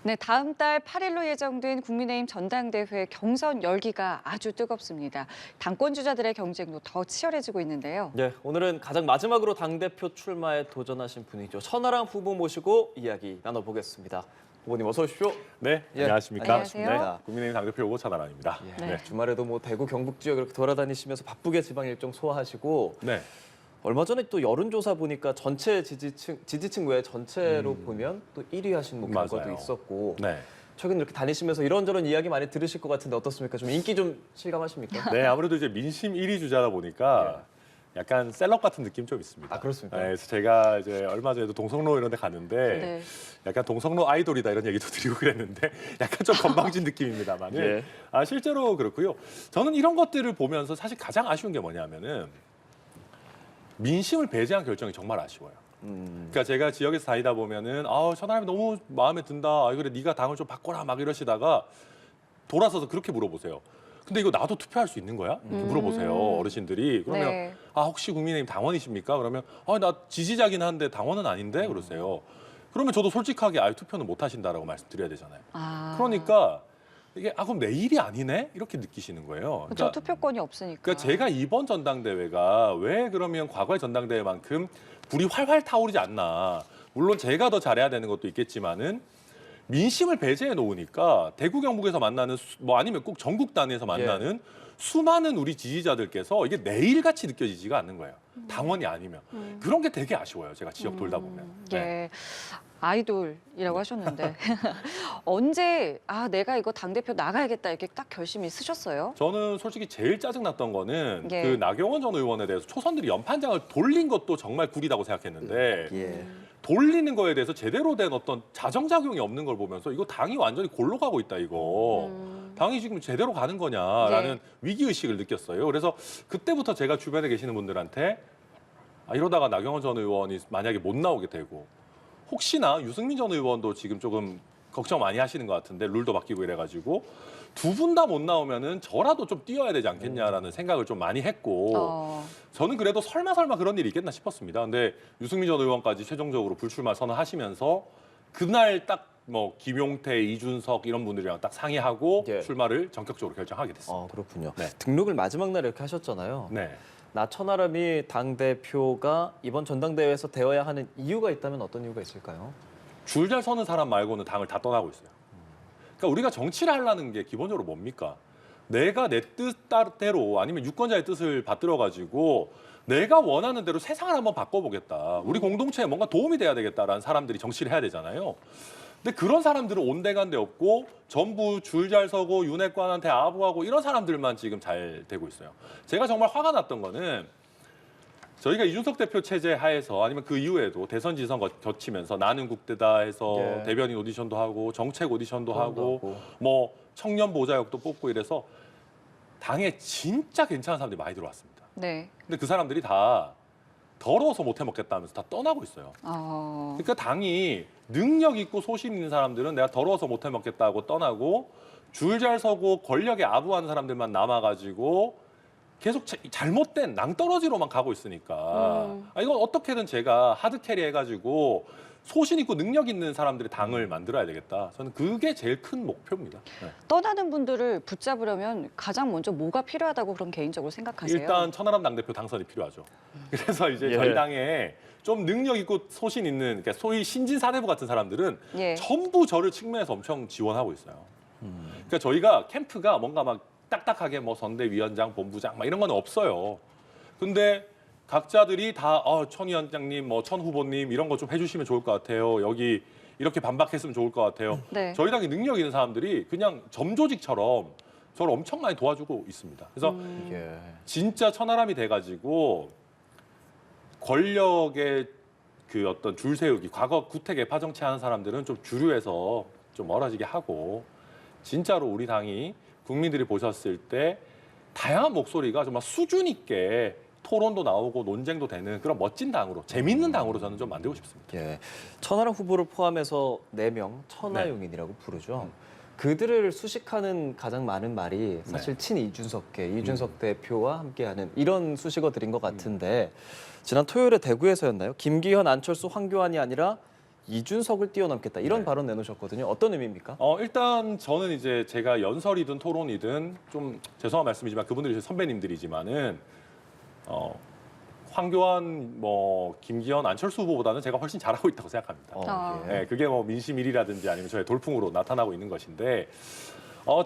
네, 다음 달 8일로 예정된 국민의힘 전당대회 경선 열기가 아주 뜨겁습니다. 당권 주자들의 경쟁도 더 치열해지고 있는데요. 네, 오늘은 가장 마지막으로 당대표 출마에 도전하신 분이죠. 천하람 후보 모시고 이야기 나눠보겠습니다. 후보님 어서 오십시오. 네, 예, 안녕하십니까. 안녕하세요. 네, 국민의힘 당대표 후보 천하람입니다. 네. 네. 주말에도 뭐 대구 경북 지역 이렇게 돌아다니시면서 바쁘게 지방 일정 소화하시고 네. 얼마 전에 또 여론조사 보니까 전체 지지층 외 전체로 보면 또 1위 하신 뭐 결과도 맞아요. 있었고 네. 최근 이렇게 다니시면서 이런저런 이야기 많이 들으실 것 같은데 어떻습니까? 좀 인기 좀 실감하십니까? 네, 아무래도 이제 민심 1위 주자다 보니까 약간 셀럽 같은 느낌 좀 있습니다. 아, 그렇습니까? 네, 그래서 제가 이제 얼마 전에도 동성로 이런 데 갔는데 네. 약간 동성로 아이돌이다 이런 얘기도 드리고 그랬는데 약간 좀 건방진 느낌입니다만 예. 실제로 그렇고요. 저는 이런 것들을 보면서 사실 가장 아쉬운 게 뭐냐면은 민심을 배제한 결정이 정말 아쉬워요. 그러니까 제가 지역에서 다니다 보면은 천하람이 너무 마음에 든다. 그래 네가 당을 좀 바꿔라 막 이러시다가 돌아서서 그렇게 물어보세요. 근데 이거 나도 투표할 수 있는 거야? 이렇게 물어보세요 어르신들이. 그러면 네. 혹시 국민의힘 당원이십니까? 그러면 나 지지자긴 한데 당원은 아닌데 그러세요. 그러면 저도 솔직하게 투표는 못 하신다라고 말씀드려야 되잖아요. 아, 그러니까 이게 그럼 내 일이 아니네 이렇게 느끼시는 거예요. 그렇죠. 투표권이 없으니까. 그러니까 제가 이번 전당대회가 왜 그러면 과거의 전당대회만큼 불이 활활 타오르지 않나. 물론 제가 더 잘해야 되는 것도 있겠지만은 민심을 배제해 놓으니까 대구 경북에서 만나는 뭐 아니면 꼭 전국 단위에서 만나는 수많은 우리 지지자들께서 이게 내 일같이 느껴지지가 않는 거예요. 당원이 아니면. 그런 게 되게 아쉬워요. 제가 지역 돌다 보면. 네. 예. 아이돌이라고 하셨는데 언제 내가 이거 당대표 나가야겠다 이렇게 딱 결심이 쓰셨어요? 저는 솔직히 제일 짜증났던 거는 예. 그 나경원 전 의원에 대해서 초선들이 연판장을 돌린 것도 정말 구리다고 생각했는데 예. 돌리는 거에 대해서 제대로 된 어떤 자정작용이 없는 걸 보면서 이거 당이 완전히 골로 가고 있다 이거. 당이 지금 제대로 가는 거냐라는 위기의식을 느꼈어요. 그래서 그때부터 제가 주변에 계시는 분들한테 이러다가 나경원 전 의원이 만약에 못 나오게 되고 혹시나 유승민 전 의원도 지금 조금 걱정 많이 하시는 것 같은데 룰도 바뀌고 이래가지고 두 분 다 못 나오면은 저라도 좀 뛰어야 되지 않겠냐라는 생각을 좀 많이 했고 저는 그래도 설마 그런 일이 있겠나 싶었습니다. 근데 유승민 전 의원까지 최종적으로 불출마 선언하시면서 그날 딱 뭐 김용태, 이준석 이런 분들이랑 딱 상의하고 예. 출마를 전격적으로 결정하게 됐습니다. 그렇군요. 네. 등록을 마지막 날 이렇게 하셨잖아요. 네. 나 천하람이 당대표가 이번 전당대회에서 되어야 하는 이유가 있다면 어떤 이유가 있을까요? 줄 잘 서는 사람 말고는 당을 다 떠나고 있어요. 그러니까 우리가 정치를 하려는 게 기본적으로 뭡니까? 내가 내 뜻대로 아니면 유권자의 뜻을 받들어 가지고 내가 원하는 대로 세상을 한번 바꿔보겠다. 우리 공동체에 뭔가 도움이 돼야 되겠다라는 사람들이 정치를 해야 되잖아요. 근데 그런 사람들은 온데간데 없고 전부 줄 잘 서고 윤핵관한테 아부하고 이런 사람들만 지금 잘 되고 있어요. 제가 정말 화가 났던 거는 저희가 이준석 대표 체제 하에서 아니면 그 이후에도 대선 지선 거치면서 나는 국대다 해서 예. 대변인 오디션도 하고 정책 오디션도 하고 하고. 뭐 청년 보좌역도 뽑고 이래서 당에 진짜 괜찮은 사람들이 많이 들어왔습니다. 네. 근데 그 사람들이 다 더러워서 못 해먹겠다 하면서 다 떠나고 있어요. 그러니까 당이 능력 있고 소신 있는 사람들은 내가 더러워서 못 해먹겠다고 떠나고 줄 잘 서고 권력에 아부하는 사람들만 남아가지고 계속 잘못된 낭떠러지로만 가고 있으니까 이건 어떻게든 제가 하드캐리 해가지고 소신 있고 능력 있는 사람들의 당을 만들어야 되겠다. 저는 그게 제일 큰 목표입니다. 네. 떠나는 분들을 붙잡으려면 가장 먼저 뭐가 필요하다고 그럼 개인적으로 생각하세요? 일단 천하람 당대표 당선이 필요하죠. 그래서 이제 예. 저희 당에 좀 능력 있고 소신 있는 그러니까 소위 신진 사대부 같은 사람들은 예. 전부 저를 측면에서 엄청 지원하고 있어요. 그러니까 저희가 캠프가 뭔가 막 딱딱하게 뭐 선대위원장, 본부장 막 이런 건 없어요. 근데 각자들이 다 천 위원장님, 뭐 천 후보님 이런 거 좀 해주시면 좋을 것 같아요. 여기 이렇게 반박했으면 좋을 것 같아요. 네. 저희 당에 능력 있는 사람들이 그냥 점조직처럼 저를 엄청 많이 도와주고 있습니다. 그래서 예. 진짜 천하람이 돼가지고 권력의 그 어떤 줄 세우기, 과거 구태 개파 정치하는 사람들은 좀 주류에서 좀 멀어지게 하고 진짜로 우리 당이 국민들이 보셨을 때 다양한 목소리가 정말 수준 있게 토론도 나오고 논쟁도 되는 그런 멋진 당으로 재밌는 당으로 저는 좀 만들고 싶습니다. 예. 천하람 후보를 포함해서 4명 천하용인이라고 부르죠. 그들을 수식하는 가장 많은 말이 사실 친 이준석계, 이준석 대표와 함께하는 이런 수식어들인 것 같은데 지난 토요일에 대구에서였나요? 김기현, 안철수, 황교안이 아니라 이준석을 뛰어넘겠다 이런 네. 발언 내놓으셨거든요. 어떤 의미입니까? 일단 저는 이제 제가 연설이든 토론이든 좀 죄송한 말씀이지만 그분들이 선배님들이지만은 황교안, 김기현, 안철수 후보보다는 제가 훨씬 잘하고 있다고 생각합니다. 아. 예. 네, 그게 뭐 민심일이라든지 아니면 저의 돌풍으로 나타나고 있는 것인데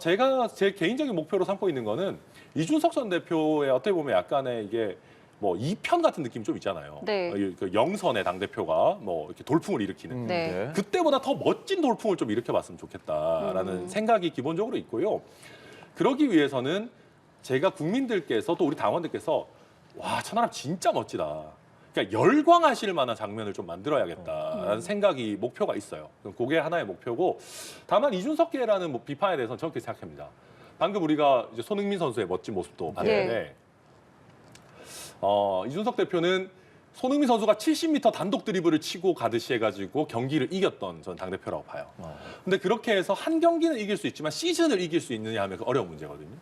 제가 제 개인적인 목표로 삼고 있는 거는 이준석 전 대표의 어떻게 보면 약간의 이게 뭐 2편 같은 느낌이 좀 있잖아요. 네. 그 영선의 당대표가 뭐 이렇게 돌풍을 일으키는 네. 그때보다 더 멋진 돌풍을 좀 일으켜봤으면 좋겠다라는 생각이 기본적으로 있고요. 그러기 위해서는 제가 국민들께서 또 우리 당원들께서 와 천하람 진짜 멋지다. 그러니까 열광하실 만한 장면을 좀 만들어야겠다라는 생각이 목표가 있어요. 그게 하나의 목표고 다만 이준석계라는 비판에 대해서는 저렇게 생각합니다. 방금 우리가 이제 손흥민 선수의 멋진 모습도 봤는데 이준석 대표는 손흥민 선수가 70m 단독 드리블을 치고 가듯이 해가지고 경기를 이겼던 전 당대표라고 봐요. 근데 그렇게 해서 한 경기는 이길 수 있지만 시즌을 이길 수 있느냐 하면 어려운 문제거든요.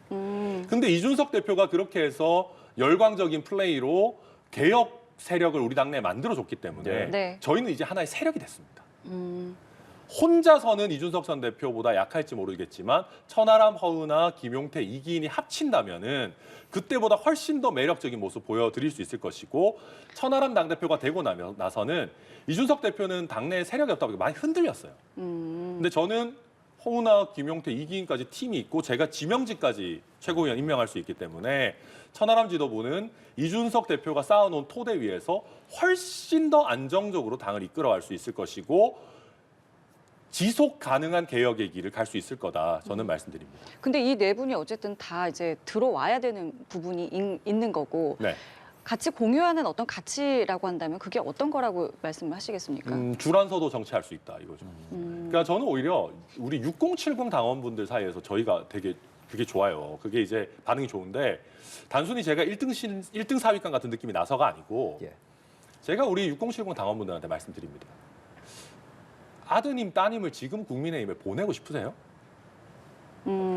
근데 이준석 대표가 그렇게 해서 열광적인 플레이로 개혁 세력을 우리 당내에 만들어줬기 때문에 네. 저희는 이제 하나의 세력이 됐습니다. 혼자서는 이준석 전 대표보다 약할지 모르겠지만 천하람, 허은하, 김용태, 이기인이 합친다면은 그때보다 훨씬 더 매력적인 모습 보여드릴 수 있을 것이고 천하람 당대표가 되고 나서는 이준석 대표는 당내에 세력이 없다 보니까 많이 흔들렸어요. 근데 저는 허은하, 김용태, 이기인까지 팀이 있고 제가 지명직까지 최고위원 임명할 수 있기 때문에 천하람 지도부는 이준석 대표가 쌓아놓은 토대 위에서 훨씬 더 안정적으로 당을 이끌어갈 수 있을 것이고 지속 가능한 개혁의 길을 갈 수 있을 거다. 저는 말씀드립니다. 근데 이 네 분이 어쨌든 다 이제 들어와야 되는 부분이 있는 거고 네. 같이 공유하는 어떤 가치라고 한다면 그게 어떤 거라고 말씀하시겠습니까? 줄안서도 정치할 수 있다 이거죠. 그러니까 저는 오히려 우리 6070 당원분들 사이에서 저희가 되게 그게 좋아요. 그게 이제 반응이 좋은데 단순히 제가 1등 사위감 같은 느낌이 나서가 아니고 예. 제가 우리 6070 당원분들한테 말씀드립니다. 아드님, 따님을 지금 국민의힘에 보내고 싶으세요?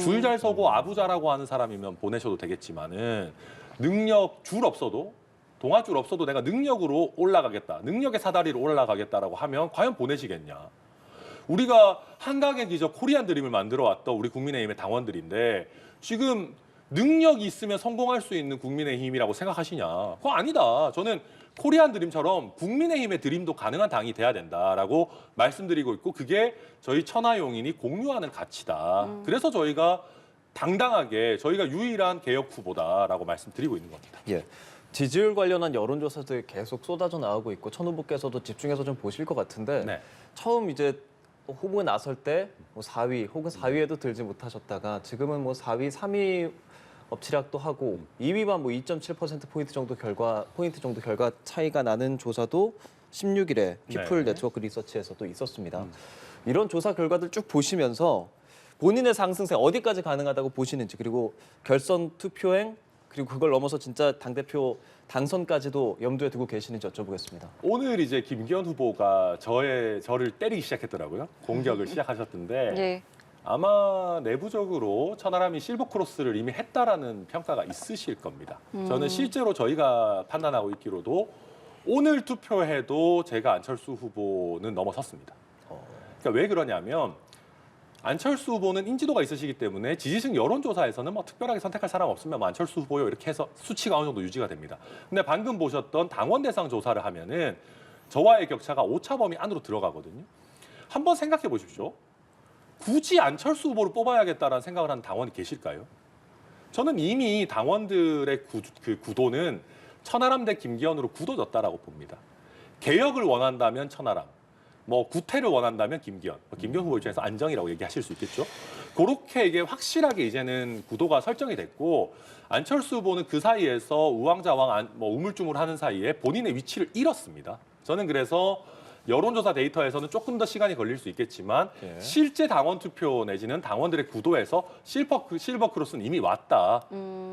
줄 잘 서고 아부자라고 하는 사람이면 보내셔도 되겠지만은 능력 줄 없어도 동아줄 없어도 내가 능력으로 올라가겠다. 능력의 사다리로 올라가겠다라고 하면 과연 보내시겠냐? 우리가 한강의 기적 코리안 드림을 만들어 왔던 우리 국민의힘의 당원들인데 지금 능력이 있으면 성공할 수 있는 국민의힘이라고 생각하시냐? 그거 아니다. 저는 코리안 드림처럼 국민의힘의 드림도 가능한 당이 돼야 된다라고 말씀드리고 있고 그게 저희 천하용인이 공유하는 가치다. 그래서 저희가 당당하게 저희가 유일한 개혁 후보다라고 말씀드리고 있는 겁니다. 예. 지지율 관련한 여론조사들 계속 쏟아져 나오고 있고 천 후보께서도 집중해서 좀 보실 것 같은데 네. 처음 이제 후보에 나설 때 뭐 4위 혹은 4위에도 들지 못하셨다가 지금은 뭐 4위, 3위 엎치락도 하고 2위만 뭐 2.7% 포인트 정도 결과 차이가 나는 조사도 16일에 피플 네. 네트워크 리서치에서도 있었습니다. 이런 조사 결과들 쭉 보시면서 본인의 상승세 어디까지 가능하다고 보시는지 그리고 결선 투표행 그리고 그걸 넘어서 진짜 당대표 당선까지도 염두에 두고 계시는지 여쭤보겠습니다. 오늘 이제 김기현 후보가 저를 때리기 시작했더라고요. 공격을 시작하셨던데 예. 아마 내부적으로 천하람이 실버 크로스를 이미 했다라는 평가가 있으실 겁니다. 저는 실제로 저희가 판단하고 있기로도 오늘 투표해도 제가 안철수 후보는 넘어섰습니다. 그러니까 왜 그러냐면 안철수 후보는 인지도가 있으시기 때문에 지지층 여론조사에서는 뭐 특별하게 선택할 사람 없으면 뭐 안철수 후보요 이렇게 해서 수치가 어느 정도 유지가 됩니다. 근데 방금 보셨던 당원 대상 조사를 하면은 저와의 격차가 오차 범위 안으로 들어가거든요. 한번 생각해 보십시오. 굳이 안철수 후보를 뽑아야겠다라는 생각을 하는 당원이 계실까요? 저는 이미 당원들의 구도는 천하람 대 김기현으로 굳어졌다라고 봅니다. 개혁을 원한다면 천하람, 뭐 구태를 원한다면 김기현, 김기현 후보 입장에서 안정이라고 얘기하실 수 있겠죠. 그렇게 이게 확실하게 이제는 구도가 설정이 됐고 안철수 후보는 그 사이에서 우왕좌왕 뭐 우물쭈물하는 사이에 본인의 위치를 잃었습니다. 저는 그래서 여론조사 데이터에서는 조금 더 시간이 걸릴 수 있겠지만 예. 실제 당원 투표 내지는 당원들의 구도에서 실버 크로스는 이미 왔다.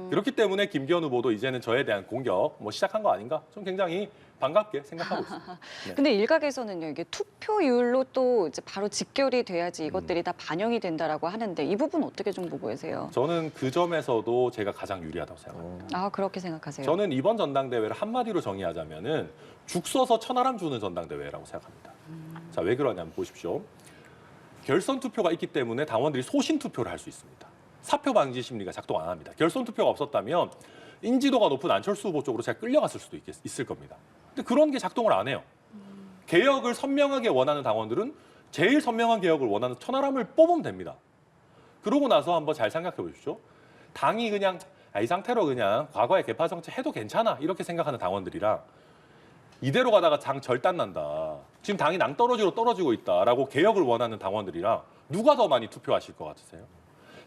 그렇기 때문에 김기현 후보도 이제는 저에 대한 공격 뭐 시작한 거 아닌가? 좀 굉장히 반갑게 생각하고 있습니다. 근데 일각에서는요, 이게 투표율로 또 이제 바로 직결이 돼야지 이것들이 다 반영이 된다라고 하는데 이 부분 어떻게 좀 보고 계세요? 저는 그 점에서도 제가 가장 유리하다고 생각합니다. 아, 그렇게 생각하세요? 저는 이번 전당대회를 한마디로 정의하자면은 죽 써서 천하람 주는 전당대회라고 생각합니다. 자, 왜 그러냐면 보십시오. 결선 투표가 있기 때문에 당원들이 소신 투표를 할 수 있습니다. 사표 방지 심리가 작동 안 합니다. 결선 투표가 없었다면 인지도가 높은 안철수 후보 쪽으로 제가 끌려갔을 수도 있을 겁니다. 근데 그런 게 작동을 안 해요. 개혁을 선명하게 원하는 당원들은 제일 선명한 개혁을 원하는 천하람을 뽑으면 됩니다. 그러고 나서 한번 잘 생각해 보십시오. 당이 그냥 이 상태로 그냥 과거의 개파 정치 해도 괜찮아 이렇게 생각하는 당원들이랑 이대로 가다가 당 절단 난다. 지금 당이 낭떠러지로 떨어지고 있다라고 개혁을 원하는 당원들이랑 누가 더 많이 투표하실 것 같으세요?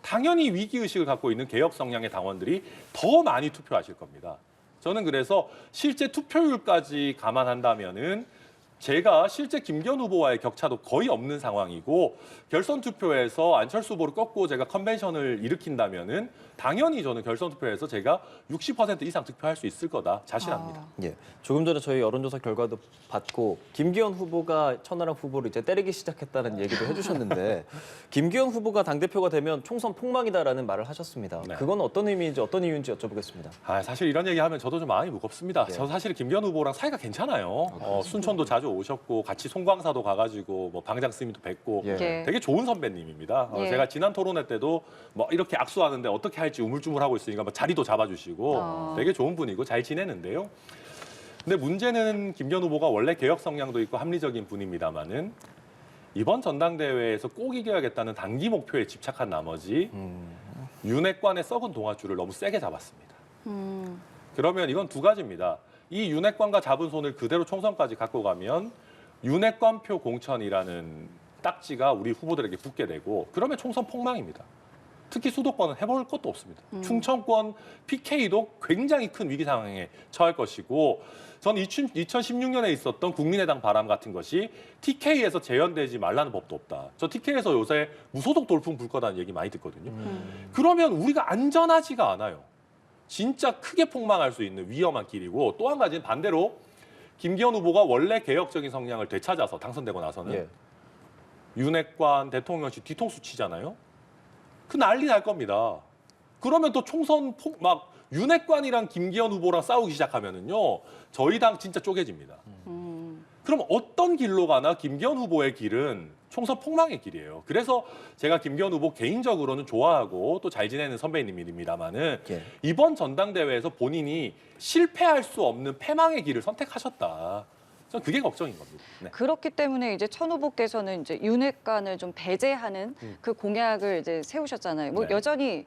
당연히 위기의식을 갖고 있는 개혁 성향의 당원들이 더 많이 투표하실 겁니다. 저는 그래서 실제 투표율까지 감안한다면은 제가 실제 김기현 후보와의 격차도 거의 없는 상황이고 결선 투표에서 안철수 후보를 꺾고 제가 컨벤션을 일으킨다면은 당연히 저는 결선 투표에서 제가 60% 이상 득표할 수 있을 거다 자신합니다. 예, 조금 전에 저희 여론조사 결과도 받고 김기현 후보가 천하람 후보를 이제 때리기 시작했다는 얘기도 해주셨는데 김기현 후보가 당대표가 되면 총선 폭망이다라는 말을 하셨습니다. 네. 그건 어떤 의미인지 어떤 이유인지 여쭤보겠습니다. 사실 이런 얘기하면 저도 좀 마음이 무겁습니다. 네. 저 사실 김기현 후보랑 사이가 괜찮아요. 순천도 자주 오셨고 같이 송광사도 가가지고 뭐 방장 스님도 뵙고 예. 예. 되게 좋은 선배님입니다. 예. 제가 지난 토론회 때도 뭐 이렇게 악수하는데 어떻게 할지 우물쭈물하고 있으니까 뭐 자리도 잡아주시고 되게 좋은 분이고 잘 지내는데요. 근데 문제는 김기현 후보가 원래 개혁 성향도 있고 합리적인 분입니다만은 이번 전당대회에서 꼭 이겨야겠다는 단기 목표에 집착한 나머지 윤핵관의 썩은 동아줄을 너무 세게 잡았습니다. 그러면 이건 두 가지입니다. 이 윤핵관과 잡은 손을 그대로 총선까지 갖고 가면 윤핵관표 공천이라는 딱지가 우리 후보들에게 붙게 되고 그러면 총선 폭망입니다. 특히 수도권은 해볼 것도 없습니다. 충청권 PK도 굉장히 큰 위기 상황에 처할 것이고 저는 2016년에 있었던 국민의당 바람 같은 것이 TK에서 재연되지 말라는 법도 없다. 저 TK에서 요새 무소속 돌풍 불 거다는 얘기 많이 듣거든요. 그러면 우리가 안전하지가 않아요. 진짜 크게 폭망할 수 있는 위험한 길이고 또 한 가지는 반대로 김기현 후보가 원래 개혁적인 성향을 되찾아서 당선되고 나서는 예. 윤핵관 대통령실 뒤통수 치잖아요. 그 난리 날 겁니다. 그러면 또 총선 막 윤핵관이랑 김기현 후보랑 싸우기 시작하면은요 저희 당 진짜 쪼개집니다. 그럼 어떤 길로 가나 김기현 후보의 길은 총선 폭망의 길이에요. 그래서 제가 김기현 후보 개인적으로는 좋아하고 또 잘 지내는 선배님입니다만은 예. 이번 전당대회에서 본인이 실패할 수 없는 패망의 길을 선택하셨다. 저는 그게 걱정인 겁니다. 네. 그렇기 때문에 이제 천 후보께서는 이제 윤핵관을 좀 배제하는 그 공약을 이제 세우셨잖아요. 뭐 네. 여전히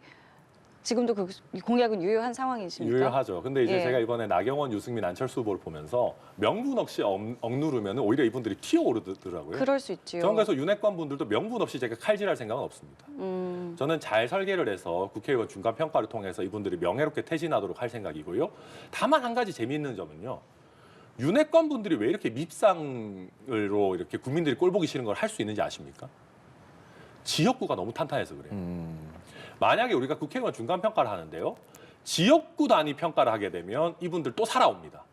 지금도 그 공약은 유효한 상황이십니까? 유효하죠. 근데 이제 예. 제가 이번에 나경원, 유승민, 안철수 후보를 보면서 명분 없이 억누르면 오히려 이분들이 튀어오르더라고요. 그럴 수 있지요. 저는 그래서 윤핵관 분들도 명분 없이 제가 칼질할 생각은 없습니다. 저는 잘 설계를 해서 국회의원 중간 평가를 통해서 이분들이 명예롭게 퇴진하도록 할 생각이고요. 다만 한 가지 재미있는 점은요. 윤핵관 분들이 왜 이렇게 밉상으로 이렇게 국민들이 꼴보기 싫은 걸 할 수 있는지 아십니까? 지역구가 너무 탄탄해서 그래요. 만약에 우리가 국회의원 중간 평가를 하는데요. 지역구 단위 평가를 하게 되면 이분들 또 살아옵니다.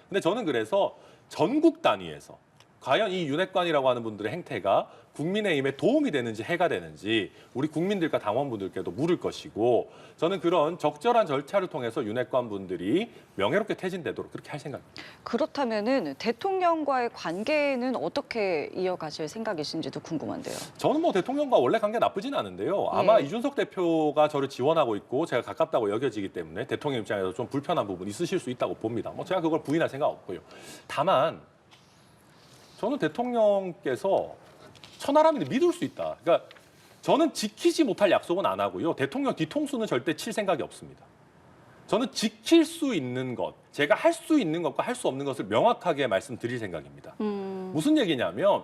근데 저는 그래서 전국 단위에서 과연 이 윤핵관이라고 하는 분들의 행태가 국민의힘에 도움이 되는지 해가 되는지 우리 국민들과 당원분들께도 물을 것이고 저는 그런 적절한 절차를 통해서 윤핵관 분들이 명예롭게 퇴진되도록 그렇게 할 생각입니다. 그렇다면은 대통령과의 관계는 어떻게 이어가실 생각이신지도 궁금한데요. 저는 뭐 대통령과 원래 관계 나쁘진 않은데요. 아마 예. 이준석 대표가 저를 지원하고 있고 제가 가깝다고 여겨지기 때문에 대통령 입장에서 좀 불편한 부분 있으실 수 있다고 봅니다. 뭐 제가 그걸 부인할 생각 없고요. 다만 저는 대통령께서 천하람이를 믿을 수 있다. 그러니까 저는 지키지 못할 약속은 안 하고요. 대통령 뒤통수는 절대 칠 생각이 없습니다. 저는 지킬 수 있는 것, 제가 할 수 있는 것과 할 수 없는 것을 명확하게 말씀드릴 생각입니다. 무슨 얘기냐면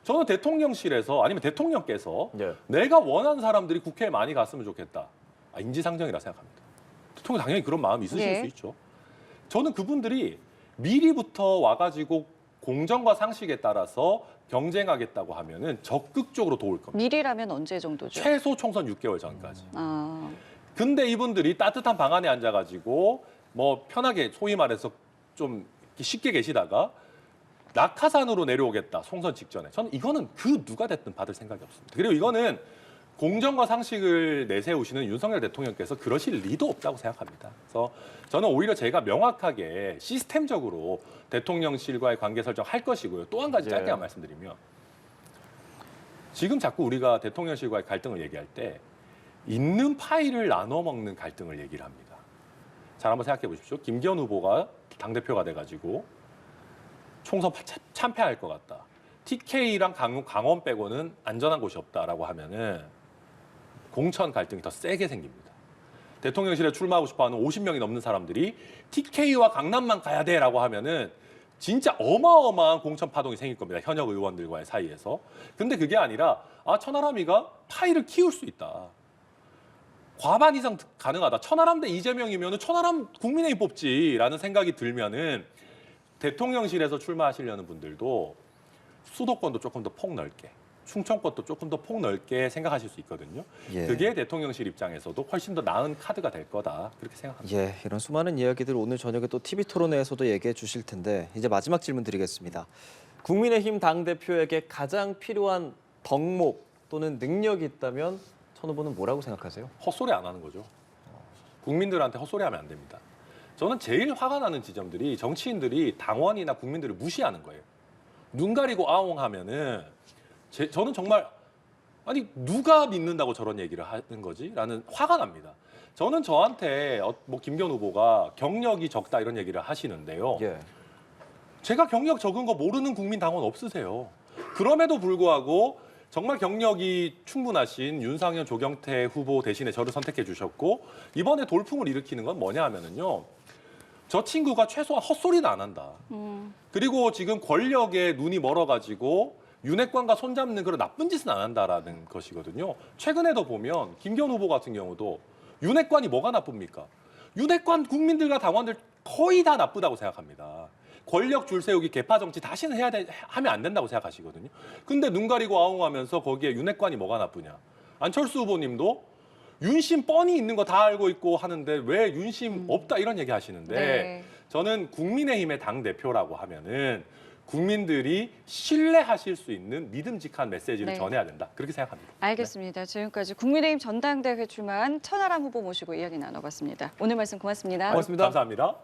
저는 대통령실에서 아니면 대통령께서 예. 내가 원하는 사람들이 국회에 많이 갔으면 좋겠다. 인지상정이라 생각합니다. 대통령 당연히 그런 마음이 있으실 예. 수 있죠. 저는 그분들이 미리부터 와가지고 공정과 상식에 따라서 경쟁하겠다고 하면은 적극적으로 도울 겁니다. 미리라면 언제 정도죠? 최소 총선 6개월 전까지. 아, 근데 이분들이 따뜻한 방 안에 앉아가지고 뭐 편하게 소위 말해서 좀 쉽게 계시다가 낙하산으로 내려오겠다 총선 직전에 저는 이거는 그 누가 됐든 받을 생각이 없습니다. 그리고 이거는 공정과 상식을 내세우시는 윤석열 대통령께서 그러실 리도 없다고 생각합니다. 그래서 저는 오히려 제가 명확하게 시스템적으로 대통령실과의 관계 설정할 것이고요. 또 한 가지 짧게만 예. 말씀드리면 지금 자꾸 우리가 대통령실과의 갈등을 얘기할 때 있는 파일을 나눠 먹는 갈등을 얘기를 합니다. 잘 한번 생각해 보십시오. 김기현 후보가 당대표가 돼가지고 총선 참패할 것 같다. TK랑 강원 빼고는 안전한 곳이 없다라고 하면은 공천 갈등이 더 세게 생깁니다. 대통령실에 출마하고 싶어하는 50명이 넘는 사람들이 TK와 강남만 가야 돼라고 하면은 진짜 어마어마한 공천 파동이 생길 겁니다. 현역 의원들과의 사이에서. 근데 그게 아니라 천하람이가 파일을 키울 수 있다. 과반 이상 가능하다. 천하람 대 이재명이면은 천하람 국민의힘 뽑지라는 생각이 들면은 대통령실에서 출마하시려는 분들도 수도권도 조금 더 폭넓게, 충청권도 조금 더 폭넓게 생각하실 수 있거든요. 예. 그게 대통령실 입장에서도 훨씬 더 나은 카드가 될 거다. 그렇게 생각합니다. 예, 이런 수많은 이야기들 오늘 저녁에 또 TV 토론회에서도 얘기해 주실 텐데 이제 마지막 질문 드리겠습니다. 국민의힘 당대표에게 가장 필요한 덕목 또는 능력이 있다면 천 후보는 뭐라고 생각하세요? 헛소리 안 하는 거죠. 국민들한테 헛소리하면 안 됩니다. 저는 제일 화가 나는 지점들이 정치인들이 당원이나 국민들을 무시하는 거예요. 눈 가리고 아웅하면은 저는 정말 아니 누가 믿는다고 저런 얘기를 하는 거지? 라는 화가 납니다. 저는 저한테 뭐 김기현 후보가 경력이 적다 이런 얘기를 하시는데요. 예. 제가 경력 적은 거 모르는 국민 당원 없으세요. 그럼에도 불구하고 정말 경력이 충분하신 윤상현, 조경태 후보 대신에 저를 선택해 주셨고 이번에 돌풍을 일으키는 건 뭐냐 하면은요. 저 친구가 최소한 헛소리는 안 한다. 그리고 지금 권력에 눈이 멀어가지고 윤핵관과 손잡는 그런 나쁜 짓은 안 한다라는 것이거든요. 최근에도 보면 김기현 후보 같은 경우도 윤핵관이 뭐가 나쁩니까? 윤핵관 국민들과 당원들 거의 다 나쁘다고 생각합니다. 권력 줄 세우기 개파 정치 다시는 하면 안 된다고 생각하시거든요. 근데 눈 가리고 아웅하면서 거기에 윤핵관이 뭐가 나쁘냐? 안철수 후보님도 윤심 뻔히 있는 거 다 알고 있고 하는데 왜 윤심 없다 이런 얘기 하시는데 네. 저는 국민의힘의 당대표라고 하면은 국민들이 신뢰하실 수 있는 믿음직한 메시지를 네. 전해야 된다. 그렇게 생각합니다. 알겠습니다. 지금까지 국민의힘 전당대회 출마한 천하람 후보 모시고 이야기 나눠봤습니다. 오늘 말씀 고맙습니다. 고맙습니다. 감사합니다.